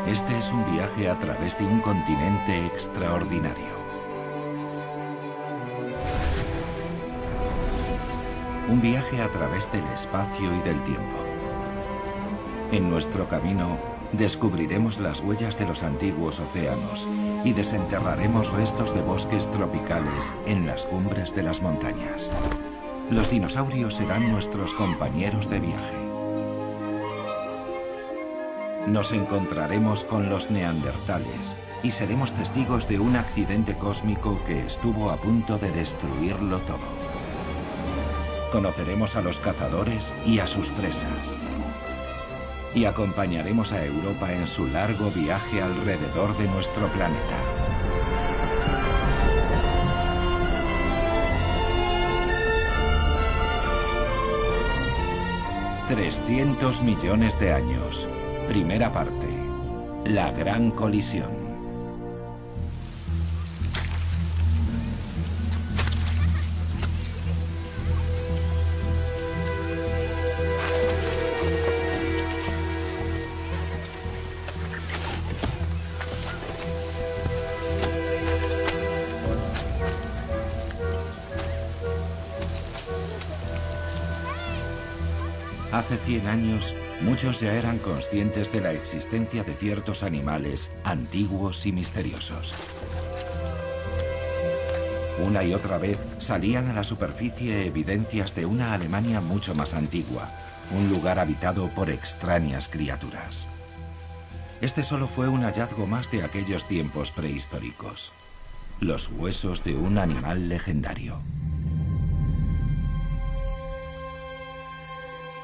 Este es un viaje a través de un continente extraordinario. Un viaje a través del espacio y del tiempo. En nuestro camino descubriremos las huellas de los antiguos océanos y desenterraremos restos de bosques tropicales en las cumbres de las montañas. Los dinosaurios serán nuestros compañeros de viaje. Nos encontraremos con los neandertales y seremos testigos de un accidente cósmico que estuvo a punto de destruirlo todo. Conoceremos a los cazadores y a sus presas. Y acompañaremos a Europa en su largo viaje alrededor de nuestro planeta. $300 millones de años. Primera parte. La gran colisión. Hace 100 años, muchos ya eran conscientes de la existencia de ciertos animales antiguos y misteriosos. Una y otra vez salían a la superficie evidencias de una Alemania mucho más antigua, un lugar habitado por extrañas criaturas. Este solo fue un hallazgo más de aquellos tiempos prehistóricos. Los huesos de un animal legendario.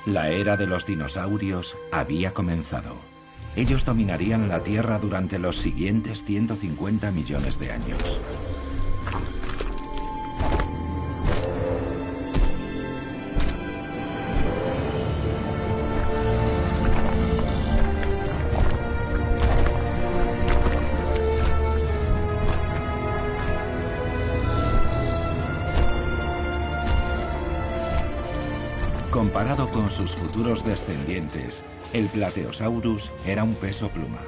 La era de los dinosaurios había comenzado. Ellos dominarían la Tierra durante los siguientes 150 millones de años. Comparado con sus futuros descendientes, el Plateosaurus era un peso pluma.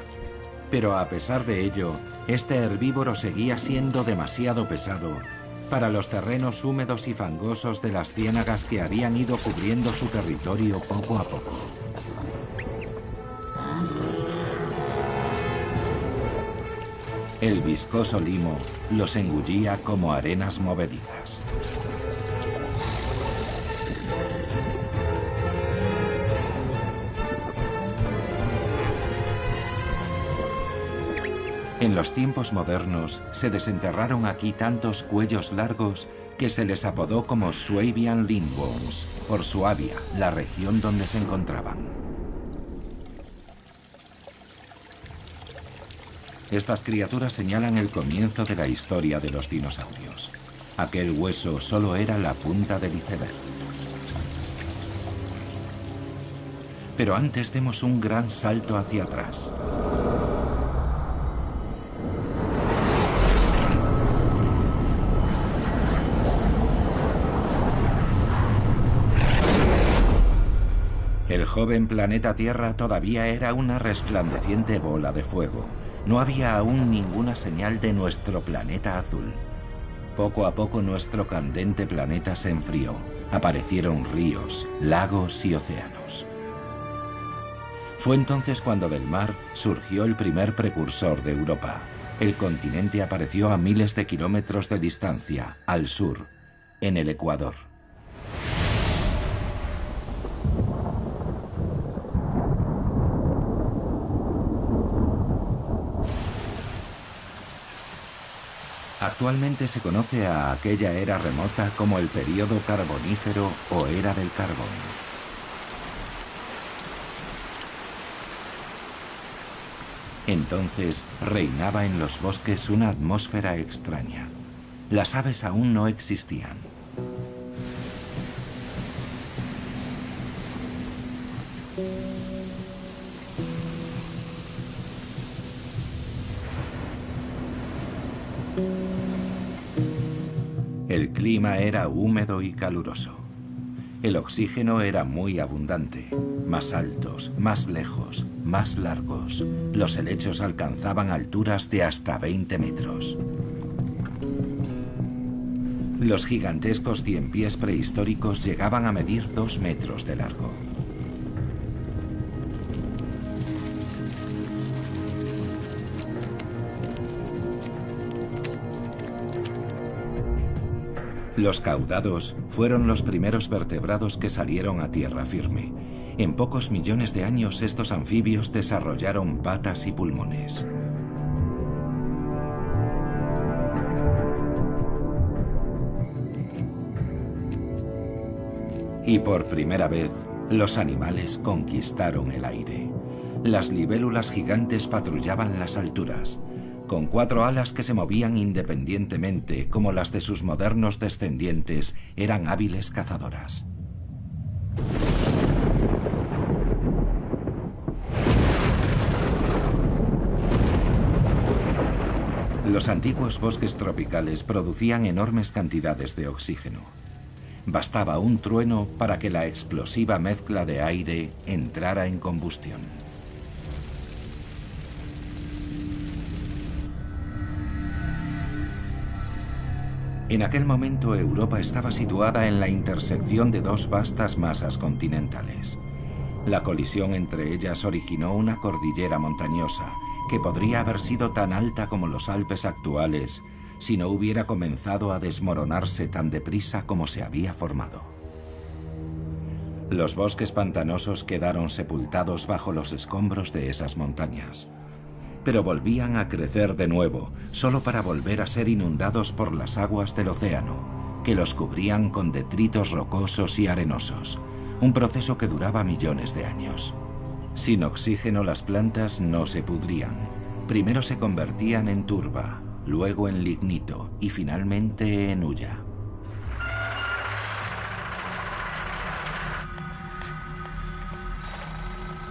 Pero a pesar de ello, este herbívoro seguía siendo demasiado pesado para los terrenos húmedos y fangosos de las ciénagas que habían ido cubriendo su territorio poco a poco. El viscoso limo los engullía como arenas movedizas. En los tiempos modernos se desenterraron aquí tantos cuellos largos que se les apodó como Swabian Lindworms, por Suabia, la región donde se encontraban. Estas criaturas señalan el comienzo de la historia de los dinosaurios. Aquel hueso solo era la punta del iceberg. Pero antes demos un gran salto hacia atrás. El joven planeta Tierra todavía era una resplandeciente bola de fuego. No había aún ninguna señal de nuestro planeta azul. Poco a poco nuestro candente planeta se enfrió. Aparecieron ríos, lagos y océanos. Fue entonces cuando del mar surgió el primer precursor de Europa. El continente apareció a miles de kilómetros de distancia, al sur, en el Ecuador. Actualmente se conoce a aquella era remota como el período carbonífero o era del carbón. Entonces reinaba en los bosques una atmósfera extraña. Las aves aún no existían. El clima era húmedo y caluroso. El oxígeno era muy abundante. Más altos, más lejos, más largos. Los helechos alcanzaban alturas de hasta 20 metros. Los gigantescos ciempiés prehistóricos llegaban a medir 2 metros de largo. Los caudados fueron los primeros vertebrados que salieron a tierra firme. En pocos millones de años estos anfibios desarrollaron patas y pulmones. Y por primera vez, los animales conquistaron el aire. Las libélulas gigantes patrullaban las alturas, con 4 alas que se movían independientemente, como las de sus modernos descendientes, eran hábiles cazadoras. Los antiguos bosques tropicales producían enormes cantidades de oxígeno. Bastaba un trueno para que la explosiva mezcla de aire entrara en combustión. En aquel momento Europa estaba situada en la intersección de 2 vastas masas continentales. La colisión entre ellas originó una cordillera montañosa que podría haber sido tan alta como los Alpes actuales si no hubiera comenzado a desmoronarse tan deprisa como se había formado. Los bosques pantanosos quedaron sepultados bajo los escombros de esas montañas, pero volvían a crecer de nuevo, solo para volver a ser inundados por las aguas del océano, que los cubrían con detritos rocosos y arenosos, un proceso que duraba millones de años. Sin oxígeno las plantas no se pudrían. Primero se convertían en turba, luego en lignito y finalmente en hulla.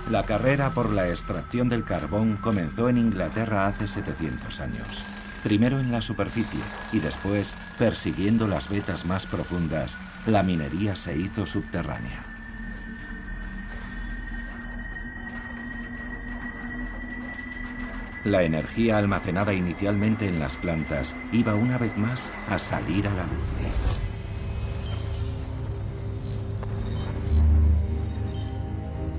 La carrera por la extracción del carbón comenzó en Inglaterra hace 700 años. Primero en la superficie y después, persiguiendo las vetas más profundas, la minería se hizo subterránea. La energía almacenada inicialmente en las plantas iba una vez más a salir a la luz.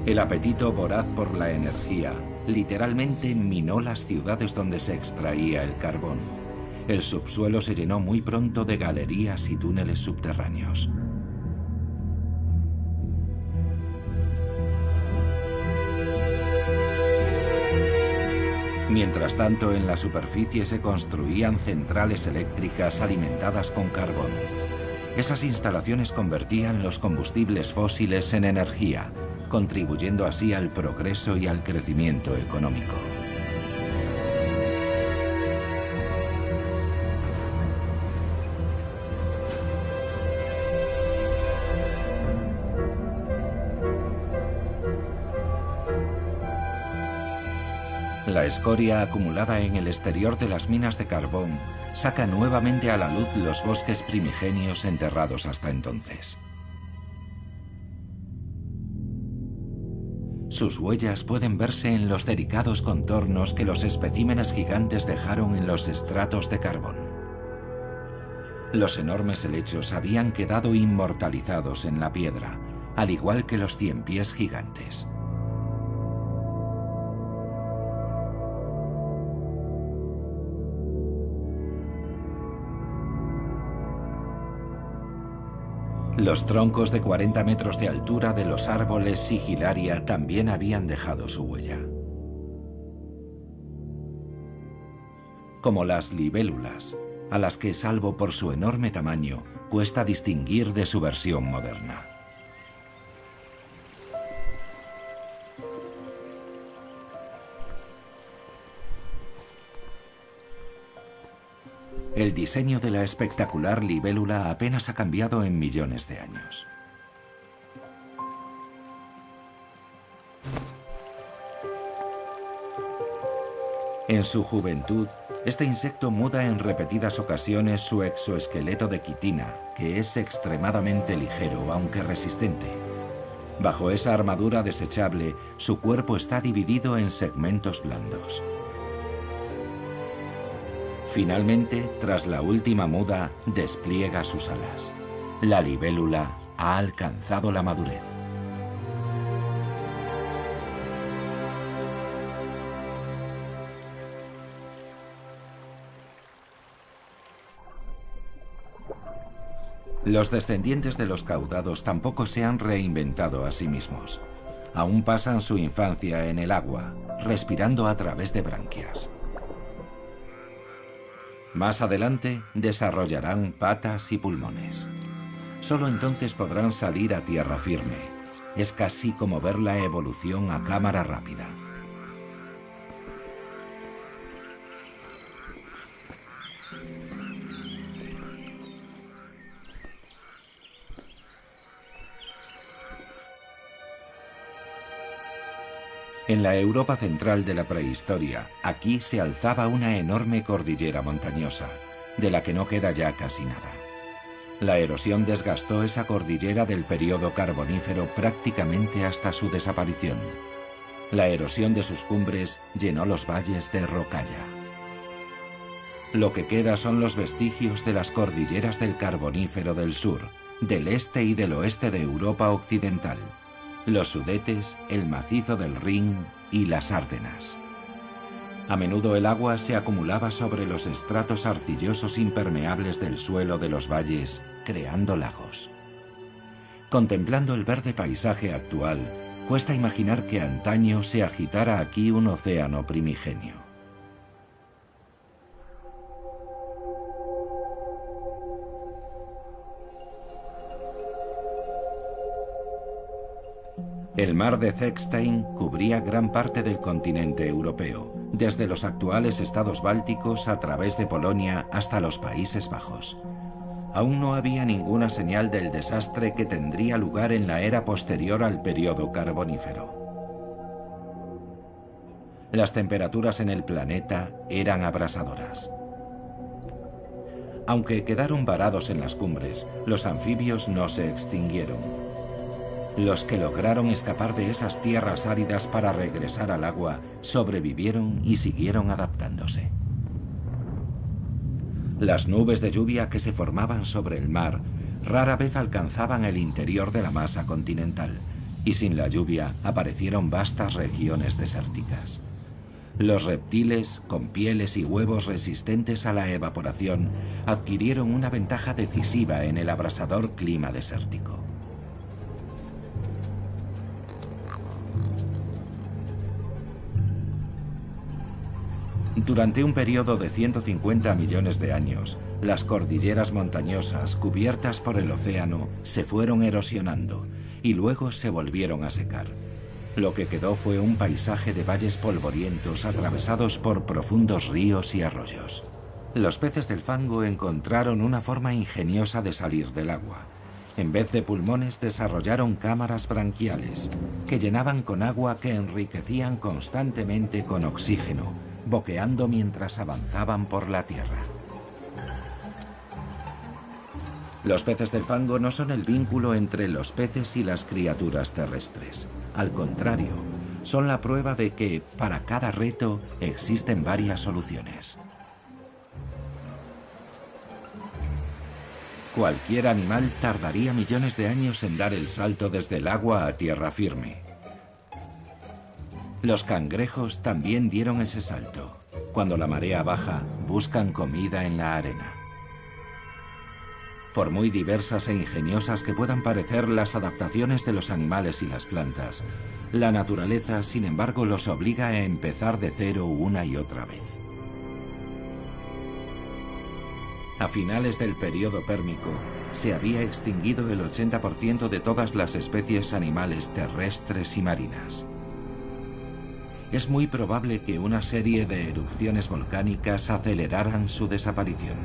El apetito voraz por la energía literalmente minó las ciudades donde se extraía el carbón. El subsuelo se llenó muy pronto de galerías y túneles subterráneos. Mientras tanto, en la superficie se construían centrales eléctricas alimentadas con carbón. Esas instalaciones convertían los combustibles fósiles en energía, contribuyendo así al progreso y al crecimiento económico. La escoria acumulada en el exterior de las minas de carbón saca nuevamente a la luz los bosques primigenios enterrados hasta entonces. Sus huellas pueden verse en los delicados contornos que los especímenes gigantes dejaron en los estratos de carbón. Los enormes helechos habían quedado inmortalizados en la piedra, al igual que los ciempiés gigantes. Los troncos de 40 metros de altura de los árboles sigilaria también habían dejado su huella. Como las libélulas, a las que, salvo por su enorme tamaño, cuesta distinguir de su versión moderna. El diseño de la espectacular libélula apenas ha cambiado en millones de años. En su juventud, Este insecto muda en repetidas ocasiones su exoesqueleto de quitina, que es extremadamente ligero, aunque resistente. Bajo esa armadura desechable, su cuerpo está dividido en segmentos blandos. Finalmente, tras la última muda, despliega sus alas. La libélula ha alcanzado la madurez. Los descendientes de los caudados tampoco se han reinventado a sí mismos. Aún pasan su infancia en el agua, respirando a través de branquias. Más adelante desarrollarán patas y pulmones. Solo entonces podrán salir a tierra firme. Es casi como ver la evolución a cámara rápida. En la Europa central de la prehistoria, aquí se alzaba una enorme cordillera montañosa, de la que no queda ya casi nada. La erosión desgastó esa cordillera del período carbonífero prácticamente hasta su desaparición. La erosión de sus cumbres llenó los valles de rocalla. Lo que queda son los vestigios de las cordilleras del Carbonífero del sur, del este y del oeste de Europa occidental, los Sudetes, el macizo del Rin y las Árdenas. A menudo el agua se acumulaba sobre los estratos arcillosos impermeables del suelo de los valles, creando lagos. Contemplando el verde paisaje actual, cuesta imaginar que antaño se agitara aquí un océano primigenio. El mar de Zechstein cubría gran parte del continente europeo, desde los actuales estados bálticos a través de Polonia hasta los Países Bajos. Aún no había ninguna señal del desastre que tendría lugar en la era posterior al período carbonífero. Las temperaturas en el planeta eran abrasadoras. Aunque quedaron varados en las cumbres, los anfibios no se extinguieron. Los que lograron escapar de esas tierras áridas para regresar al agua sobrevivieron y siguieron adaptándose. Las nubes de lluvia que se formaban sobre el mar rara vez alcanzaban el interior de la masa continental, y sin la lluvia aparecieron vastas regiones desérticas. Los reptiles, con pieles y huevos resistentes a la evaporación, adquirieron una ventaja decisiva en el abrasador clima desértico. Durante un periodo de 150 millones de años, las cordilleras montañosas cubiertas por el océano se fueron erosionando y luego se volvieron a secar. Lo que quedó fue un paisaje de valles polvorientos atravesados por profundos ríos y arroyos. Los peces del fango encontraron una forma ingeniosa de salir del agua. En vez de pulmones desarrollaron cámaras branquiales que llenaban con agua que enriquecían constantemente con oxígeno, boqueando mientras avanzaban por la tierra. Los peces del fango no son el vínculo entre los peces y las criaturas terrestres. Al contrario, son la prueba de que, para cada reto, existen varias soluciones. Cualquier animal tardaría millones de años en dar el salto desde el agua a tierra firme. Los cangrejos también dieron ese salto. Cuando la marea baja, buscan comida en la arena. Por muy diversas e ingeniosas que puedan parecer las adaptaciones de los animales y las plantas, la naturaleza, sin embargo, los obliga a empezar de cero una y otra vez. A finales del período pérmico, se había extinguido el 80% de todas las especies animales terrestres y marinas. Es muy probable que una serie de erupciones volcánicas aceleraran su desaparición.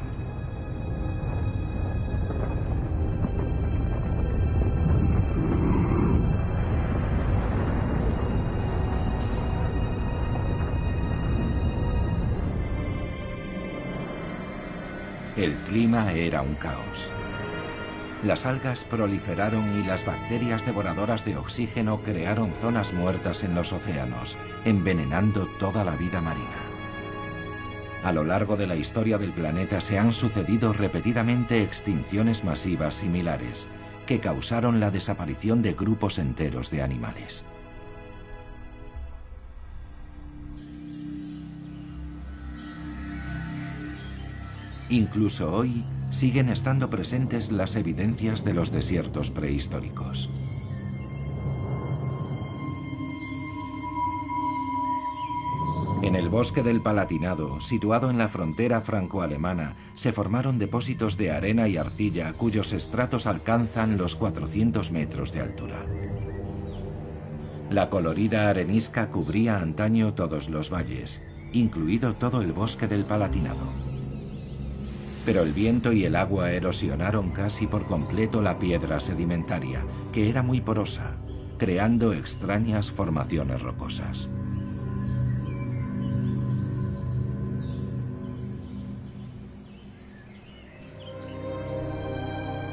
El clima era un caos. Las algas proliferaron y las bacterias devoradoras de oxígeno crearon zonas muertas en los océanos, envenenando toda la vida marina. A lo largo de la historia del planeta se han sucedido repetidamente extinciones masivas similares, que causaron la desaparición de grupos enteros de animales. Incluso hoy siguen estando presentes las evidencias de los desiertos prehistóricos. En el bosque del Palatinado, situado en la frontera franco-alemana, se formaron depósitos de arena y arcilla cuyos estratos alcanzan los 400 metros de altura. La colorida arenisca cubría antaño todos los valles, incluido todo el bosque del Palatinado. Pero el viento y el agua erosionaron casi por completo la piedra sedimentaria, que era muy porosa, creando extrañas formaciones rocosas.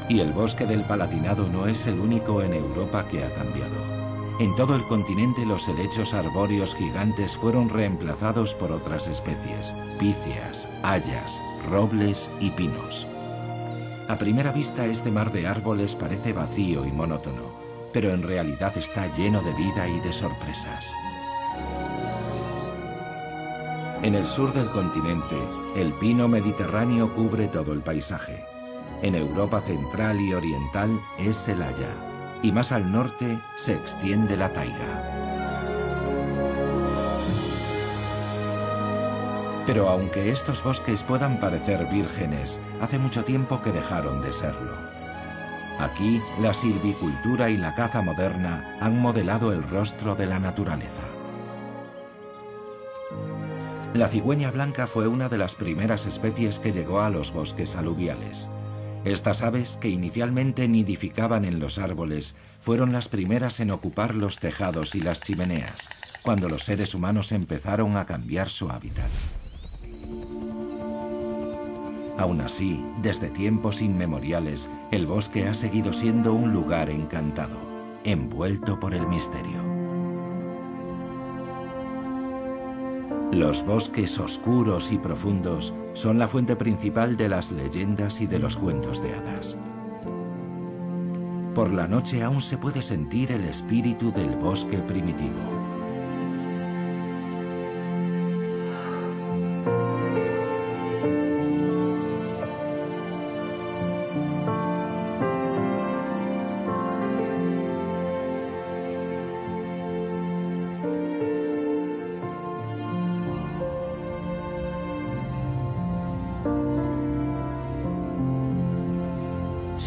Y el bosque del Palatinado no es el único en Europa que ha cambiado. En todo el continente los helechos arbóreos gigantes fueron reemplazados por otras especies, píceas, hayas, robles y pinos. A primera vista este mar de árboles parece vacío y monótono, pero en realidad está lleno de vida y de sorpresas. En el sur del continente, el pino mediterráneo cubre todo el paisaje. En Europa central y oriental es el haya, y más al norte se extiende la taiga. Pero aunque estos bosques puedan parecer vírgenes, hace mucho tiempo que dejaron de serlo. Aquí, la silvicultura y la caza moderna han modelado el rostro de la naturaleza. La cigüeña blanca fue una de las primeras especies que llegó a los bosques aluviales. Estas aves, que inicialmente nidificaban en los árboles, fueron las primeras en ocupar los tejados y las chimeneas, cuando los seres humanos empezaron a cambiar su hábitat. Aún así, desde tiempos inmemoriales, el bosque ha seguido siendo un lugar encantado, envuelto por el misterio. Los bosques oscuros y profundos son la fuente principal de las leyendas y de los cuentos de hadas. Por la noche aún se puede sentir el espíritu del bosque primitivo.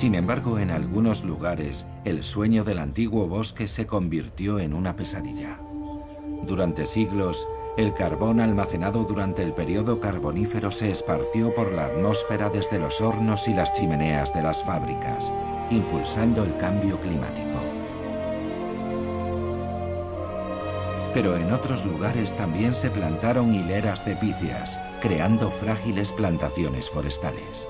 Sin embargo, en algunos lugares, el sueño del antiguo bosque se convirtió en una pesadilla. Durante siglos, el carbón almacenado durante el periodo carbonífero se esparció por la atmósfera desde los hornos y las chimeneas de las fábricas, impulsando el cambio climático. Pero en otros lugares también se plantaron hileras de píceas, creando frágiles plantaciones forestales.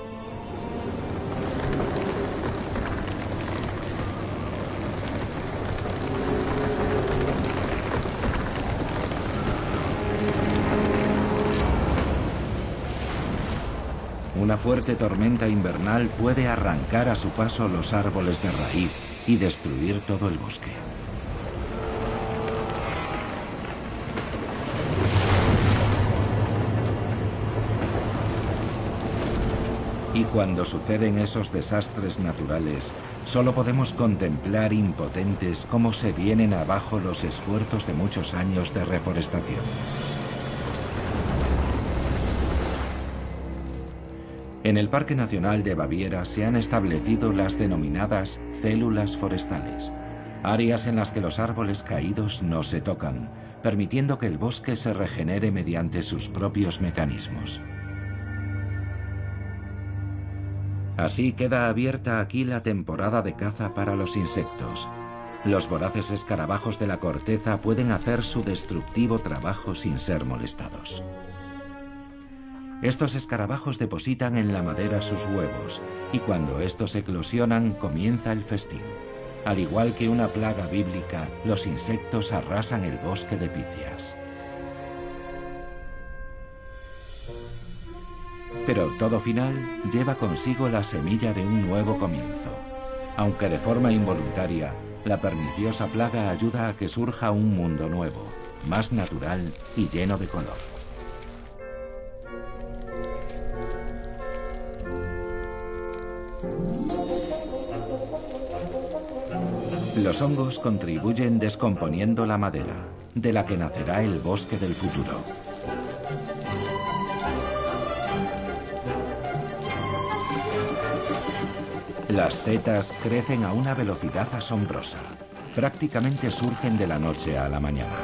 Una fuerte tormenta invernal puede arrancar a su paso los árboles de raíz y destruir todo el bosque. Y cuando suceden esos desastres naturales, solo podemos contemplar impotentes cómo se vienen abajo los esfuerzos de muchos años de reforestación. En el Parque Nacional de Baviera se han establecido las denominadas células forestales, áreas en las que los árboles caídos no se tocan, permitiendo que el bosque se regenere mediante sus propios mecanismos. Así queda abierta aquí la temporada de caza para los insectos. Los voraces escarabajos de la corteza pueden hacer su destructivo trabajo sin ser molestados. Estos escarabajos depositan en la madera sus huevos, y cuando estos eclosionan comienza el festín. Al igual que una plaga bíblica, los insectos arrasan el bosque de Picias. Pero todo final lleva consigo la semilla de un nuevo comienzo. Aunque de forma involuntaria, la perniciosa plaga ayuda a que surja un mundo nuevo, más natural y lleno de color. Los hongos contribuyen descomponiendo la madera, de la que nacerá el bosque del futuro. Las setas crecen a una velocidad asombrosa. Prácticamente surgen de la noche a la mañana.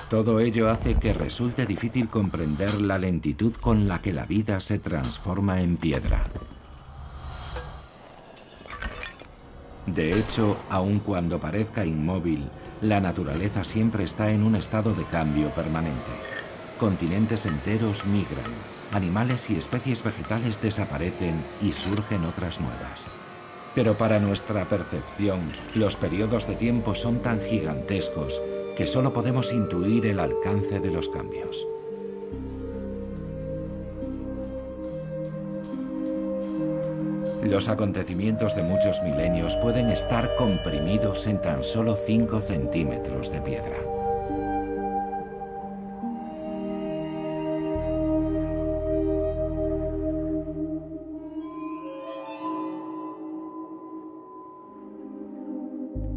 Todo ello hace que resulte difícil comprender la lentitud con la que la vida se transforma en piedra. De hecho, aun cuando parezca inmóvil, la naturaleza siempre está en un estado de cambio permanente. Continentes enteros migran, animales y especies vegetales desaparecen y surgen otras nuevas. Pero para nuestra percepción, los periodos de tiempo son tan gigantescos que solo podemos intuir el alcance de los cambios. Los acontecimientos de muchos milenios pueden estar comprimidos en tan solo 5 centímetros de piedra.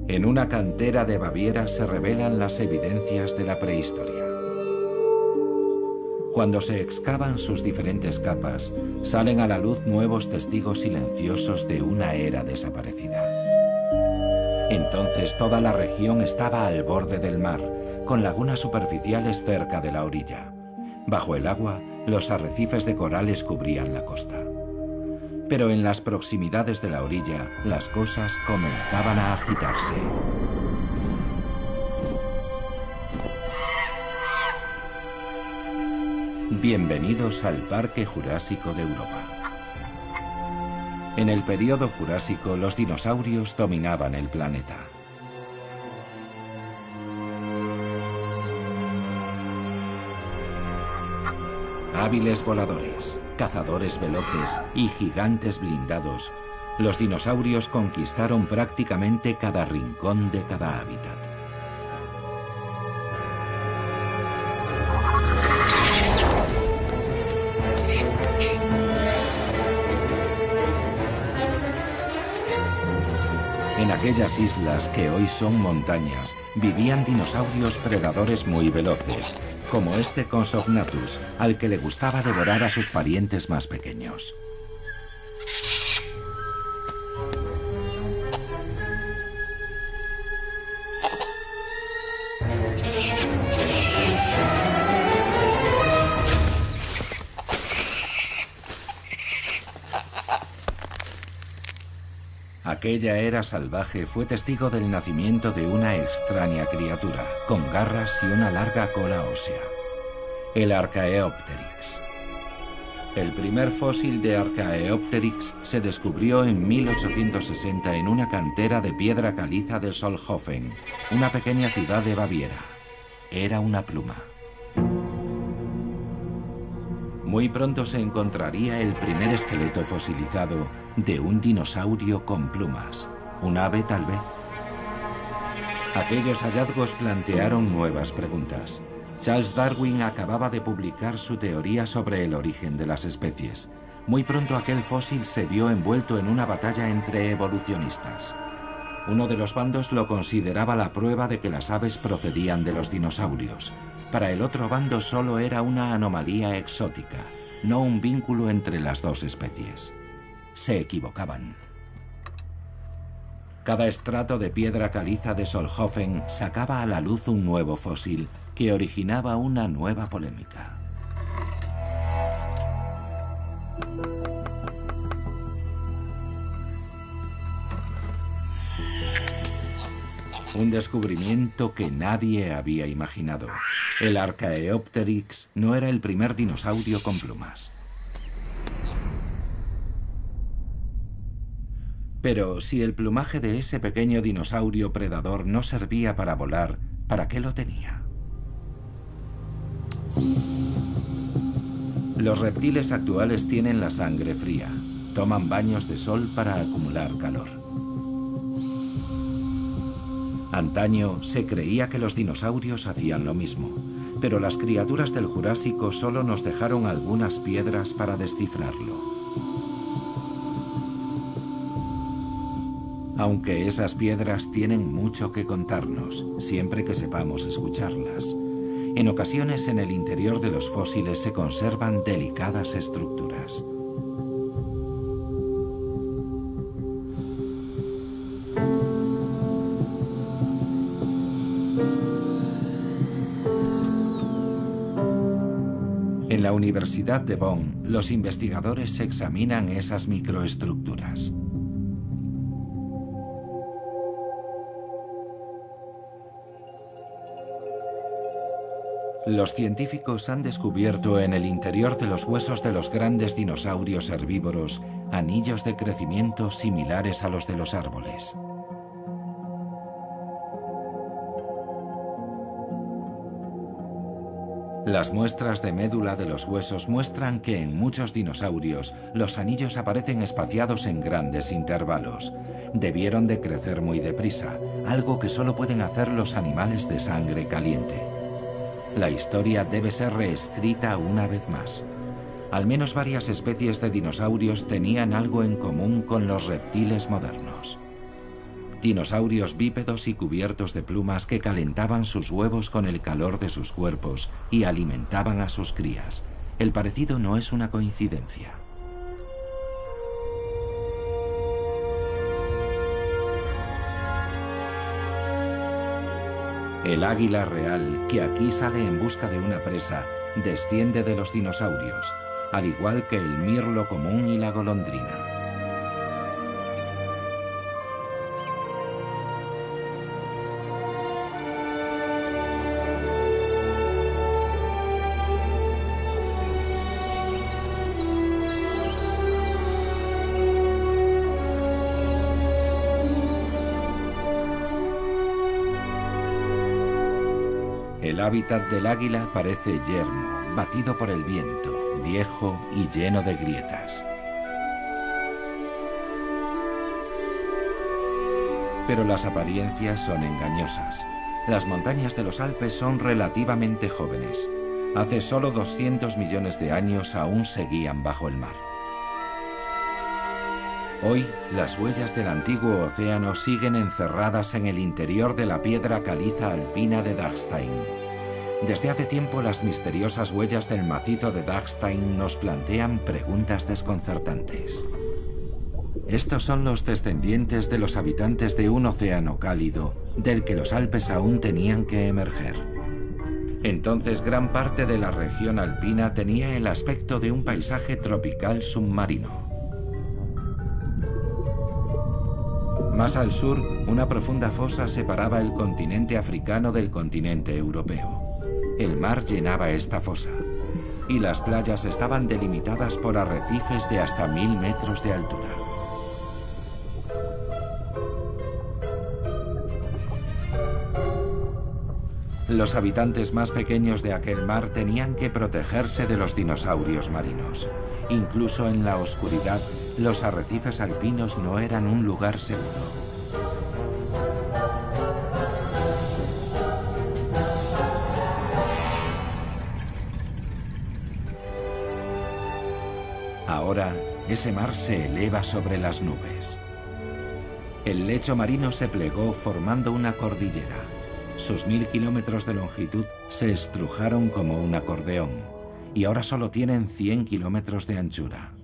En una cantera de Baviera se revelan las evidencias de la prehistoria. Cuando se excavan sus diferentes capas, salen a la luz nuevos testigos silenciosos de una era desaparecida. Entonces toda la región estaba al borde del mar, con lagunas superficiales cerca de la orilla. Bajo el agua, los arrecifes de corales cubrían la costa. Pero en las proximidades de la orilla, las cosas comenzaban a agitarse. Bienvenidos al Parque Jurásico de Europa. En el período Jurásico, los dinosaurios dominaban el planeta. Hábiles voladores, cazadores veloces y gigantes blindados, los dinosaurios conquistaron prácticamente cada rincón de cada hábitat. En aquellas islas que hoy son montañas, vivían dinosaurios predadores muy veloces, como este Compsognathus, al que le gustaba devorar a sus parientes más pequeños. Aquella era salvaje fue testigo del nacimiento de una extraña criatura, con garras y una larga cola ósea, el Archaeopteryx. El primer fósil de Archaeopteryx se descubrió en 1860 en una cantera de piedra caliza de Solnhofen, una pequeña ciudad de Baviera. Era una pluma. Muy pronto se encontraría el primer esqueleto fosilizado de un dinosaurio con plumas, un ave tal vez. Aquellos hallazgos plantearon nuevas preguntas. Charles Darwin acababa de publicar su teoría sobre el origen de las especies. Muy pronto aquel fósil se vio envuelto en una batalla entre evolucionistas. Uno de los bandos lo consideraba la prueba de que las aves procedían de los dinosaurios. Para el otro bando solo era una anomalía exótica, no un vínculo entre las dos especies. Se equivocaban. Cada estrato de piedra caliza de Solnhofen sacaba a la luz un nuevo fósil que originaba una nueva polémica. Un descubrimiento que nadie había imaginado. El Archaeopteryx no era el primer dinosaurio con plumas. Pero si el plumaje de ese pequeño dinosaurio predador no servía para volar, ¿para qué lo tenía? Los reptiles actuales tienen la sangre fría. Toman baños de sol para acumular calor. Antaño se creía que los dinosaurios hacían lo mismo, pero las criaturas del Jurásico solo nos dejaron algunas piedras para descifrarlo. Aunque esas piedras tienen mucho que contarnos, siempre que sepamos escucharlas. En ocasiones en el interior de los fósiles se conservan delicadas estructuras. En la Universidad de Bonn, los investigadores examinan esas microestructuras. Los científicos han descubierto en el interior de los huesos de los grandes dinosaurios herbívoros anillos de crecimiento similares a los de los árboles. Las muestras de médula de los huesos muestran que en muchos dinosaurios los anillos aparecen espaciados en grandes intervalos. Debieron de crecer muy deprisa, algo que solo pueden hacer los animales de sangre caliente. La historia debe ser reescrita una vez más. Al menos varias especies de dinosaurios tenían algo en común con los reptiles modernos. Dinosaurios bípedos y cubiertos de plumas que calentaban sus huevos con el calor de sus cuerpos y alimentaban a sus crías. El parecido no es una coincidencia. El águila real, que aquí sale en busca de una presa, desciende de los dinosaurios, al igual que el mirlo común y la golondrina. El hábitat del águila parece yermo, batido por el viento, viejo y lleno de grietas. Pero las apariencias son engañosas. Las montañas de los Alpes son relativamente jóvenes. Hace solo 200 millones de años aún seguían bajo el mar. Hoy, las huellas del antiguo océano siguen encerradas en el interior de la piedra caliza alpina de Dachstein. Desde hace tiempo, las misteriosas huellas del macizo de Dachstein nos plantean preguntas desconcertantes. Estos son los descendientes de los habitantes de un océano cálido, del que los Alpes aún tenían que emerger. Entonces, gran parte de la región alpina tenía el aspecto de un paisaje tropical submarino. Más al sur, una profunda fosa separaba el continente africano del continente europeo. El mar llenaba esta fosa, y las playas estaban delimitadas por arrecifes de hasta 1000 metros de altura. Los habitantes más pequeños de aquel mar tenían que protegerse de los dinosaurios marinos. Incluso en la oscuridad, los arrecifes alpinos no eran un lugar seguro. Ahora, ese mar se eleva sobre las nubes. El lecho marino se plegó formando una cordillera. Sus 1000 kilómetros de longitud se estrujaron como un acordeón, y ahora solo tienen 100 kilómetros de anchura.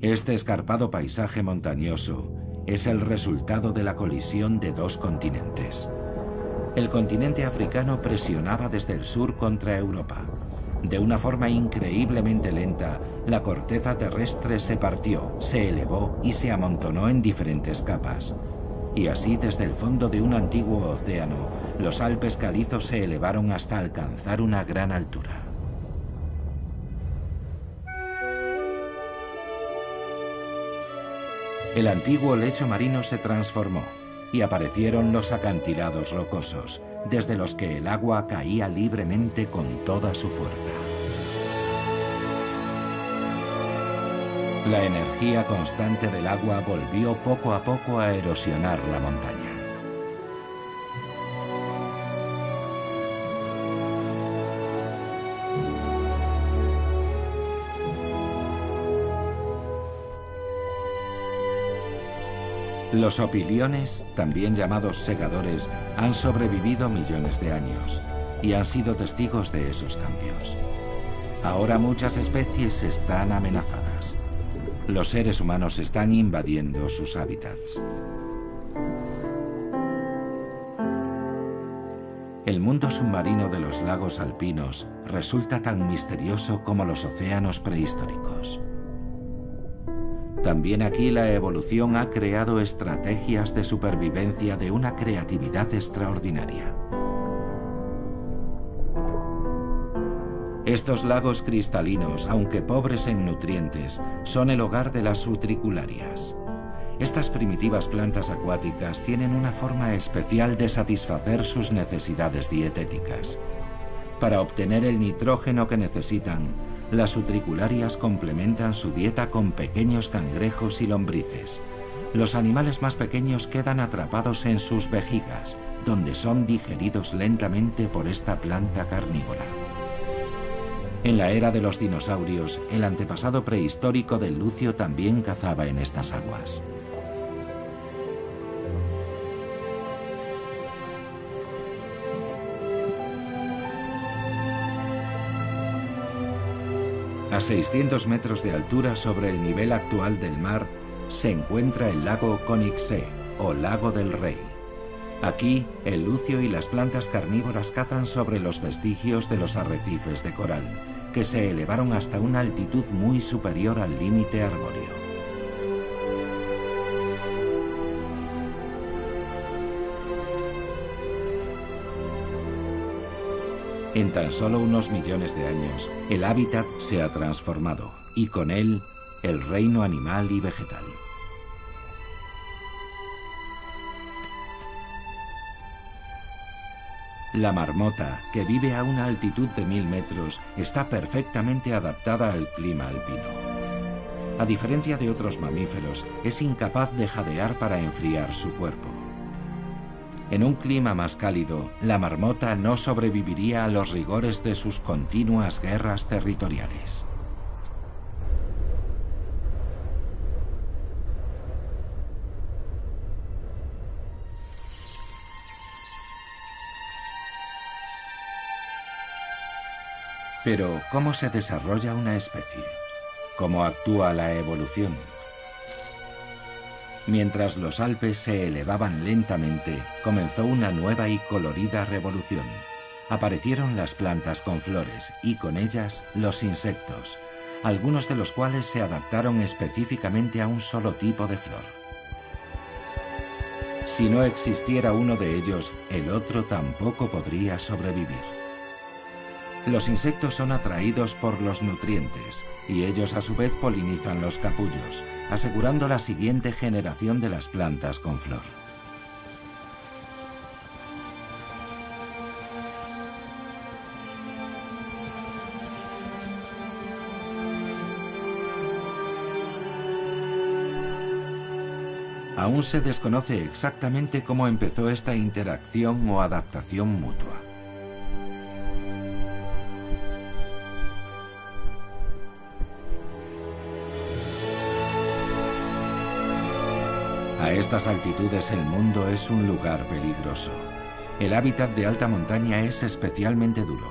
Este escarpado paisaje montañoso es el resultado de la colisión de dos continentes. El continente africano presionaba desde el sur contra Europa. De una forma increíblemente lenta, la corteza terrestre se partió, se elevó y se amontonó en diferentes capas. Y así, desde el fondo de un antiguo océano, los Alpes calizos se elevaron hasta alcanzar una gran altura. El antiguo lecho marino se transformó y aparecieron los acantilados rocosos, desde los que el agua caía libremente con toda su fuerza. La energía constante del agua volvió poco a poco a erosionar la montaña. Los opiliones, también llamados segadores, han sobrevivido millones de años y han sido testigos de esos cambios. Ahora muchas especies están amenazadas. Los seres humanos están invadiendo sus hábitats. El mundo submarino de los lagos alpinos resulta tan misterioso como los océanos prehistóricos. También aquí la evolución ha creado estrategias de supervivencia de una creatividad extraordinaria. Estos lagos cristalinos, aunque pobres en nutrientes, son el hogar de las utricularias. Estas primitivas plantas acuáticas tienen una forma especial de satisfacer sus necesidades dietéticas. Para obtener el nitrógeno que necesitan, las utricularias complementan su dieta con pequeños cangrejos y lombrices. Los animales más pequeños quedan atrapados en sus vejigas, donde son digeridos lentamente por esta planta carnívora. En la era de los dinosaurios, el antepasado prehistórico del lucio también cazaba en estas aguas. A 600 metros de altura sobre el nivel actual del mar, se encuentra el lago Königssee, o Lago del Rey. Aquí, el lucio y las plantas carnívoras cazan sobre los vestigios de los arrecifes de coral, que se elevaron hasta una altitud muy superior al límite arbóreo. En tan solo unos millones de años, el hábitat se ha transformado, y con él, el reino animal y vegetal. La marmota, que vive a una altitud de 1000 metros, está perfectamente adaptada al clima alpino. A diferencia de otros mamíferos, es incapaz de jadear para enfriar su cuerpo. En un clima más cálido, la marmota no sobreviviría a los rigores de sus continuas guerras territoriales. Pero, ¿cómo se desarrolla una especie? ¿Cómo actúa la evolución? Mientras los Alpes se elevaban lentamente, comenzó una nueva y colorida revolución. Aparecieron las plantas con flores y con ellas los insectos, algunos de los cuales se adaptaron específicamente a un solo tipo de flor. Si no existiera uno de ellos, el otro tampoco podría sobrevivir. Los insectos son atraídos por los nutrientes y ellos a su vez polinizan los capullos, asegurando la siguiente generación de las plantas con flor. Aún se desconoce exactamente cómo empezó esta interacción o adaptación mutua. A estas altitudes el mundo es un lugar peligroso. El hábitat de alta montaña es especialmente duro.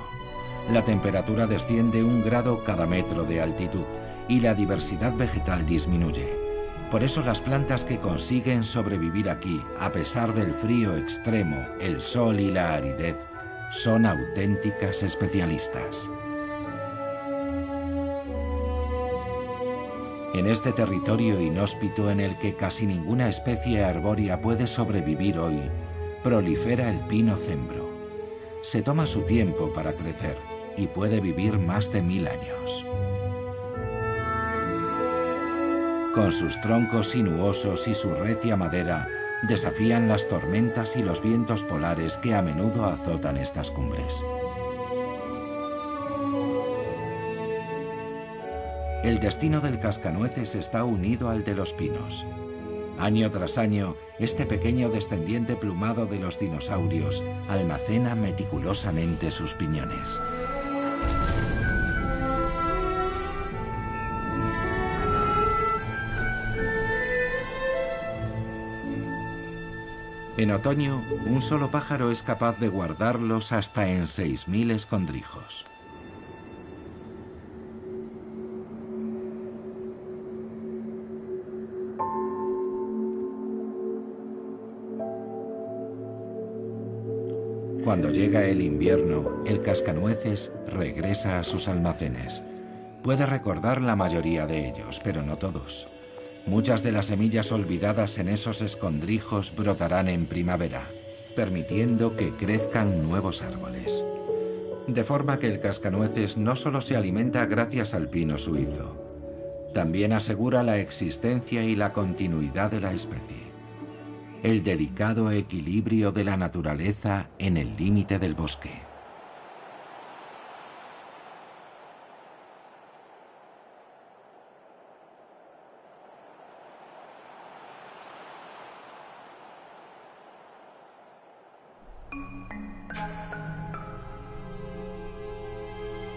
La temperatura desciende 1 grado cada metro de altitud y la diversidad vegetal disminuye. Por eso las plantas que consiguen sobrevivir aquí, a pesar del frío extremo, el sol y la aridez, son auténticas especialistas. En este territorio inhóspito en el que casi ninguna especie arbórea puede sobrevivir hoy, prolifera el pino cembro. Se toma su tiempo para crecer y puede vivir más de 1000 años. Con sus troncos sinuosos y su recia madera, desafían las tormentas y los vientos polares que a menudo azotan estas cumbres. El destino del cascanueces está unido al de los pinos. Año tras año, este pequeño descendiente plumado de los dinosaurios almacena meticulosamente sus piñones. En otoño, un solo pájaro es capaz de guardarlos hasta en 6000 escondrijos. Cuando llega el invierno, el cascanueces regresa a sus almacenes. Puede recordar la mayoría de ellos, pero no todos. Muchas de las semillas olvidadas en esos escondrijos brotarán en primavera, permitiendo que crezcan nuevos árboles. De forma que el cascanueces no solo se alimenta gracias al pino suizo, también asegura la existencia y la continuidad de la especie. El delicado equilibrio de la naturaleza en el límite del bosque.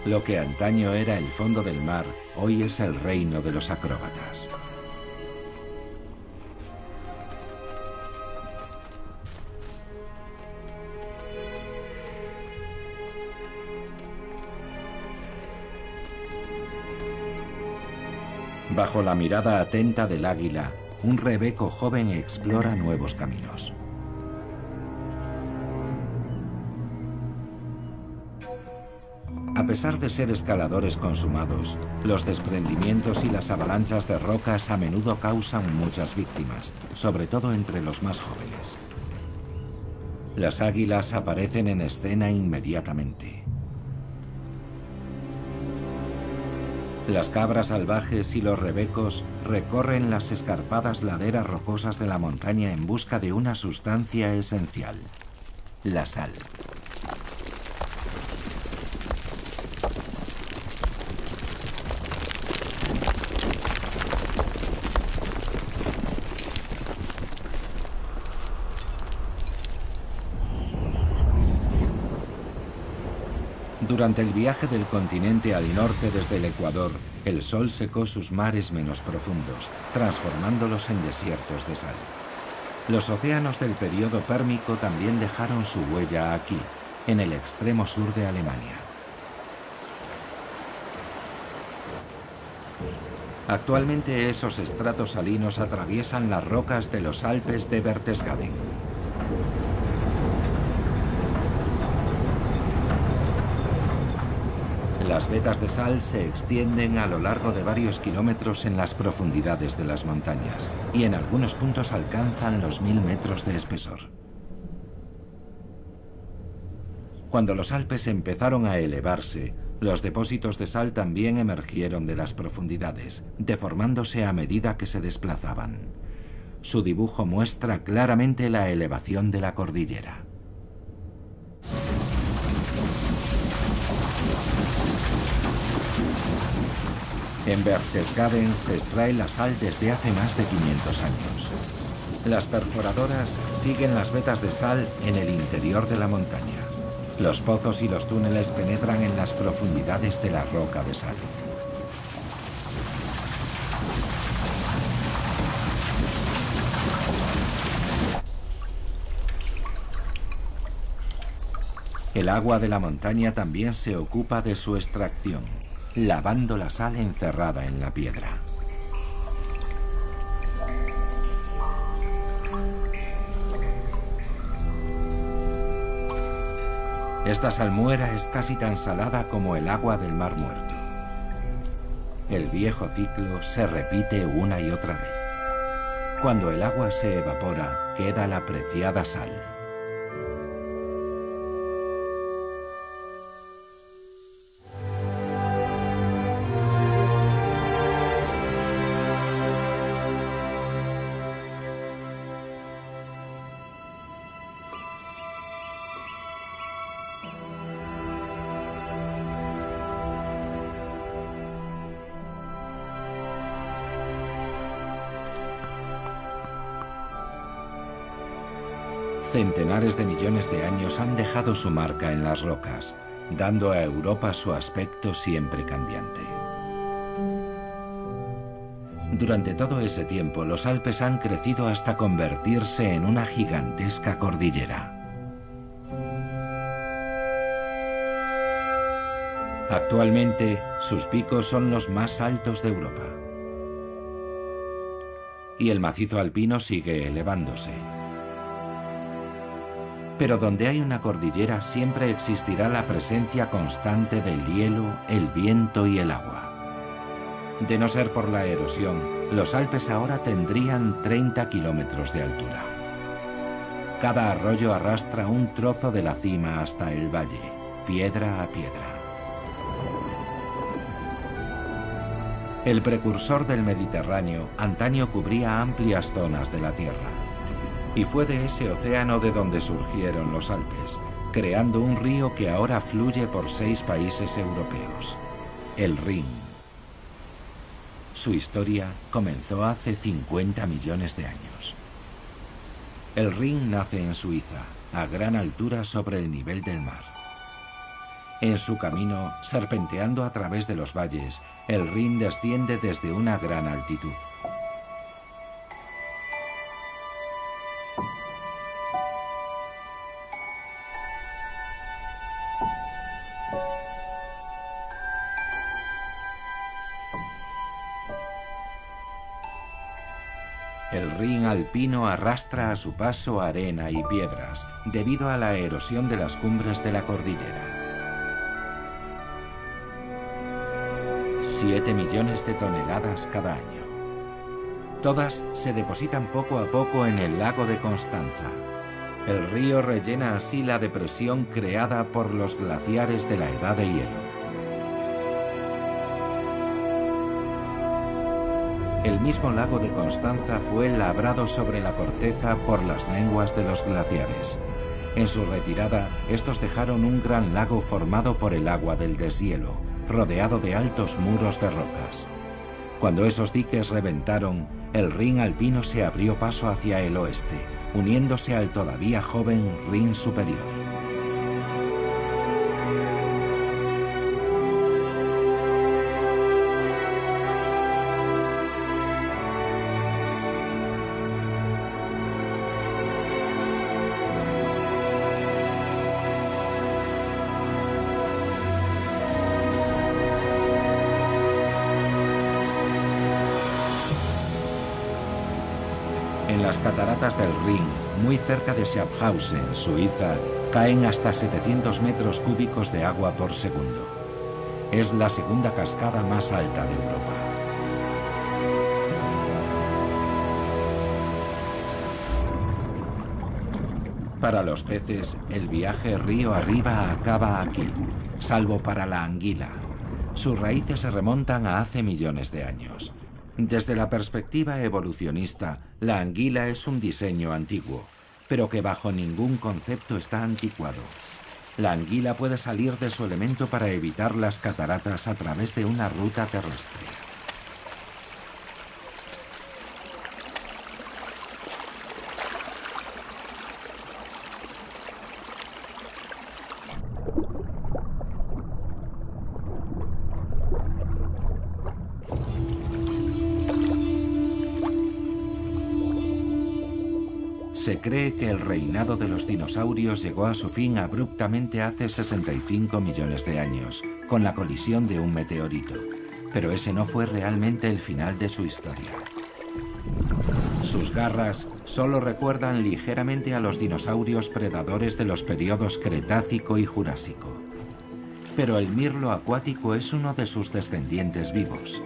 Lo que antaño era el fondo del mar, hoy es el reino de los acróbatas. Bajo la mirada atenta del águila, un rebeco joven explora nuevos caminos. A pesar de ser escaladores consumados, los desprendimientos y las avalanchas de rocas a menudo causan muchas víctimas, sobre todo entre los más jóvenes. Las águilas aparecen en escena inmediatamente. Las cabras salvajes y los rebecos recorren las escarpadas laderas rocosas de la montaña en busca de una sustancia esencial, la sal. Durante el viaje del continente al norte desde el Ecuador, el sol secó sus mares menos profundos, transformándolos en desiertos de sal. Los océanos del período pérmico también dejaron su huella aquí, en el extremo sur de Alemania. Actualmente esos estratos salinos atraviesan las rocas de los Alpes de Berchtesgaden. Las vetas de sal se extienden a lo largo de varios kilómetros en las profundidades de las montañas y en algunos puntos alcanzan los 1000 metros de espesor. Cuando los Alpes empezaron a elevarse, los depósitos de sal también emergieron de las profundidades, deformándose a medida que se desplazaban. Su dibujo muestra claramente la elevación de la cordillera. En Berchtesgaden se extrae la sal desde hace más de 500 años. Las perforadoras siguen las vetas de sal en el interior de la montaña. Los pozos y los túneles penetran en las profundidades de la roca de sal. El agua de la montaña también se ocupa de su extracción, lavando la sal encerrada en la piedra. Esta salmuera es casi tan salada como el agua del Mar Muerto. El viejo ciclo se repite una y otra vez. Cuando el agua se evapora, queda la preciada sal. Centenares de millones de años han dejado su marca en las rocas, dando a Europa su aspecto siempre cambiante. Durante todo ese tiempo, los Alpes han crecido hasta convertirse en una gigantesca cordillera. Actualmente, sus picos son los más altos de Europa. Y el macizo alpino sigue elevándose. Pero donde hay una cordillera siempre existirá la presencia constante del hielo, el viento y el agua. De no ser por la erosión, los Alpes ahora tendrían 30 kilómetros de altura. Cada arroyo arrastra un trozo de la cima hasta el valle, piedra a piedra. El precursor del Mediterráneo antaño cubría amplias zonas de la Tierra. Y fue de ese océano de donde surgieron los Alpes, creando un río que ahora fluye por 6 países europeos, el Rin. Su historia comenzó hace 50 millones de años. El Rin nace en Suiza, a gran altura sobre el nivel del mar. En su camino, serpenteando a través de los valles, el Rin desciende desde una gran altitud. El Rin alpino arrastra a su paso arena y piedras, debido a la erosión de las cumbres de la cordillera. 7 millones de toneladas cada año. Todas se depositan poco a poco en el lago de Constanza. El río rellena así la depresión creada por los glaciares de la Edad de Hielo. El mismo lago de Constanza fue labrado sobre la corteza por las lenguas de los glaciares. En su retirada, estos dejaron un gran lago formado por el agua del deshielo, rodeado de altos muros de rocas. Cuando esos diques reventaron, el Rin alpino se abrió paso hacia el oeste, uniéndose al todavía joven Rin superior. En las cataratas del Rin, muy cerca de Schaffhausen, Suiza, caen hasta 700 metros cúbicos de agua por segundo. Es la segunda cascada más alta de Europa. Para los peces, el viaje río arriba acaba aquí, salvo para la anguila. Sus raíces se remontan a hace millones de años. Desde la perspectiva evolucionista, la anguila es un diseño antiguo, pero que bajo ningún concepto está anticuado. La anguila puede salir de su elemento para evitar las cataratas a través de una ruta terrestre. Se cree que el reinado de los dinosaurios llegó a su fin abruptamente hace 65 millones de años, con la colisión de un meteorito. Pero ese no fue realmente el final de su historia. Sus garras solo recuerdan ligeramente a los dinosaurios predadores de los periodos Cretácico y Jurásico. Pero el mirlo acuático es uno de sus descendientes vivos.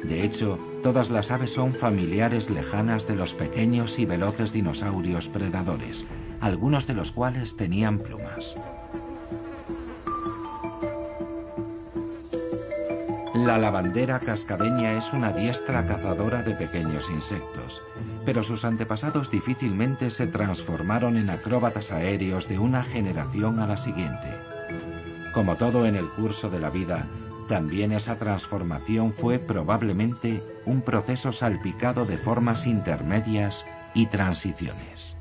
De hecho, todas las aves son familiares lejanas de los pequeños y veloces dinosaurios predadores, algunos de los cuales tenían plumas. La lavandera cascabeña es una diestra cazadora de pequeños insectos, pero sus antepasados difícilmente se transformaron en acróbatas aéreos de una generación a la siguiente. Como todo en el curso de la vida, también esa transformación fue probablemente un proceso salpicado de formas intermedias y transiciones.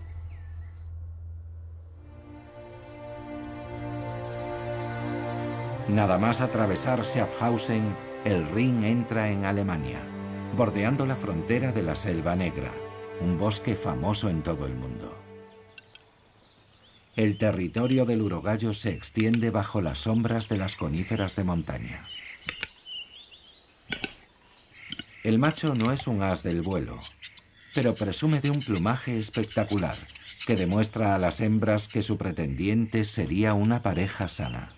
Nada más atravesar Schaffhausen, el Rin entra en Alemania, bordeando la frontera de la Selva Negra, un bosque famoso en todo el mundo. El territorio del urogallo se extiende bajo las sombras de las coníferas de montaña. El macho no es un as del vuelo, pero presume de un plumaje espectacular que demuestra a las hembras que su pretendiente sería una pareja sana.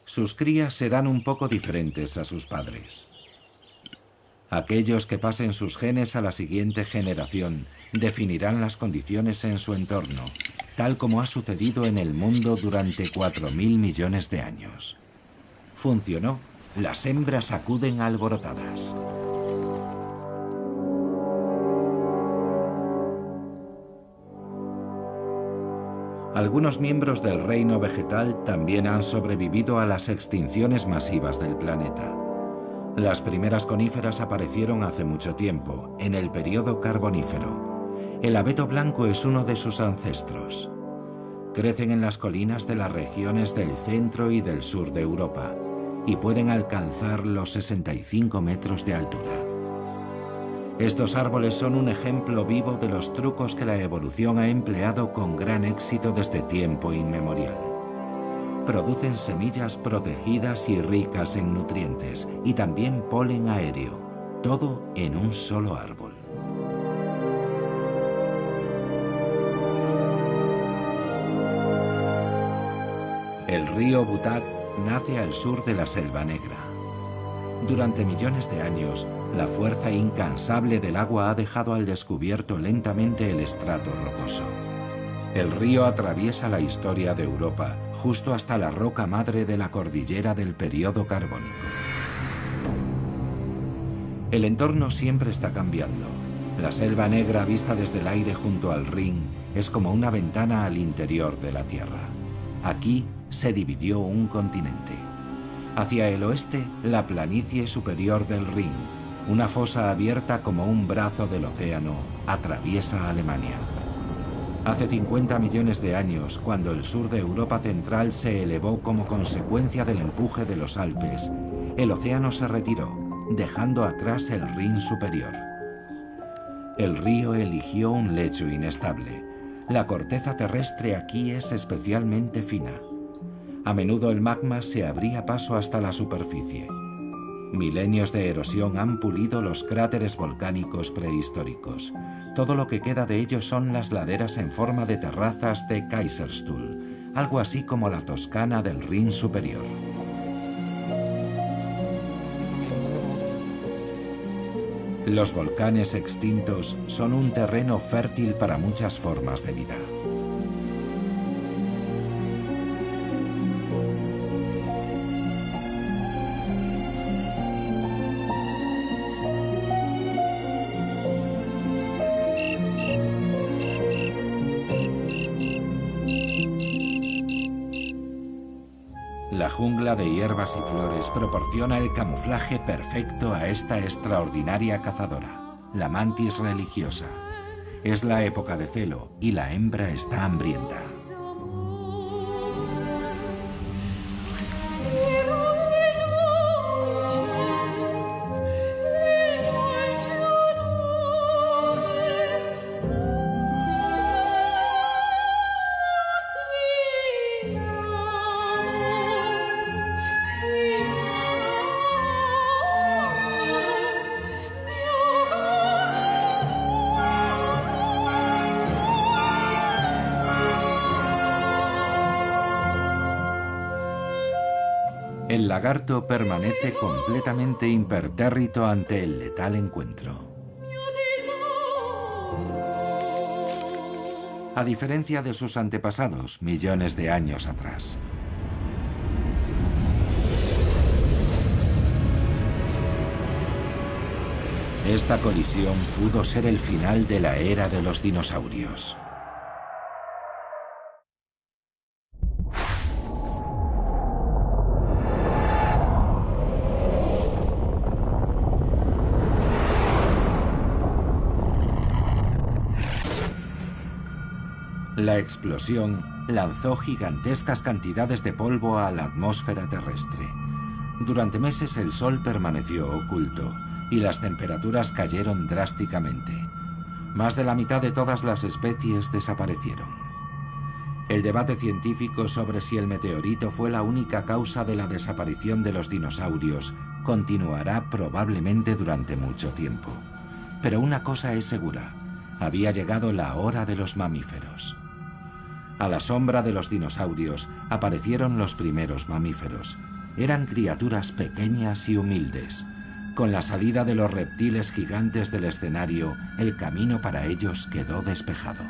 Sus crías serán un poco diferentes a sus padres. Aquellos que pasen sus genes a la siguiente generación definirán las condiciones en su entorno, tal como ha sucedido en el mundo durante 4.000 millones de años. Funcionó. Las hembras acuden alborotadas. Algunos miembros del reino vegetal también han sobrevivido a las extinciones masivas del planeta. Las primeras coníferas aparecieron hace mucho tiempo, en el período carbonífero. El abeto blanco es uno de sus ancestros. Crecen en las colinas de las regiones del centro y del sur de Europa y pueden alcanzar los 65 metros de altura. Estos árboles son un ejemplo vivo de los trucos que la evolución ha empleado con gran éxito desde tiempo inmemorial. Producen semillas protegidas y ricas en nutrientes y también polen aéreo, todo en un solo árbol. El río Butak nace al sur de la Selva Negra. Durante millones de años, la fuerza incansable del agua ha dejado al descubierto lentamente el estrato rocoso. El río atraviesa la historia de Europa, justo hasta la roca madre de la cordillera del período carbónico. El entorno siempre está cambiando. La Selva Negra vista desde el aire junto al Rin es como una ventana al interior de la Tierra. Aquí se dividió un continente. Hacia el oeste, la planicie superior del Rin, una fosa abierta como un brazo del océano, atraviesa Alemania. Hace 50 millones de años, cuando el sur de Europa central se elevó como consecuencia del empuje de los Alpes, el océano se retiró, dejando atrás el Rin superior. El río eligió un lecho inestable. La corteza terrestre aquí es especialmente fina. A menudo el magma se abría paso hasta la superficie. Milenios de erosión han pulido los cráteres volcánicos prehistóricos. Todo lo que queda de ellos son las laderas en forma de terrazas de Kaiserstuhl, algo así como la Toscana del Rin superior. Los volcanes extintos son un terreno fértil para muchas formas de vida. La jungla de hierbas y flores proporciona el camuflaje perfecto a esta extraordinaria cazadora, la mantis religiosa. Es la época de celo y la hembra está hambrienta. El lagarto permanece completamente impertérrito ante el letal encuentro. A diferencia de sus antepasados, millones de años atrás. Esta colisión pudo ser el final de la era de los dinosaurios. La explosión lanzó gigantescas cantidades de polvo a la atmósfera terrestre. Durante meses el Sol permaneció oculto y las temperaturas cayeron drásticamente. Más de la mitad de todas las especies desaparecieron. El debate científico sobre si el meteorito fue la única causa de la desaparición de los dinosaurios continuará probablemente durante mucho tiempo. Pero una cosa es segura: había llegado la hora de los mamíferos. A la sombra de los dinosaurios aparecieron los primeros mamíferos. Eran criaturas pequeñas y humildes. Con la salida de los reptiles gigantes del escenario, el camino para ellos quedó despejado.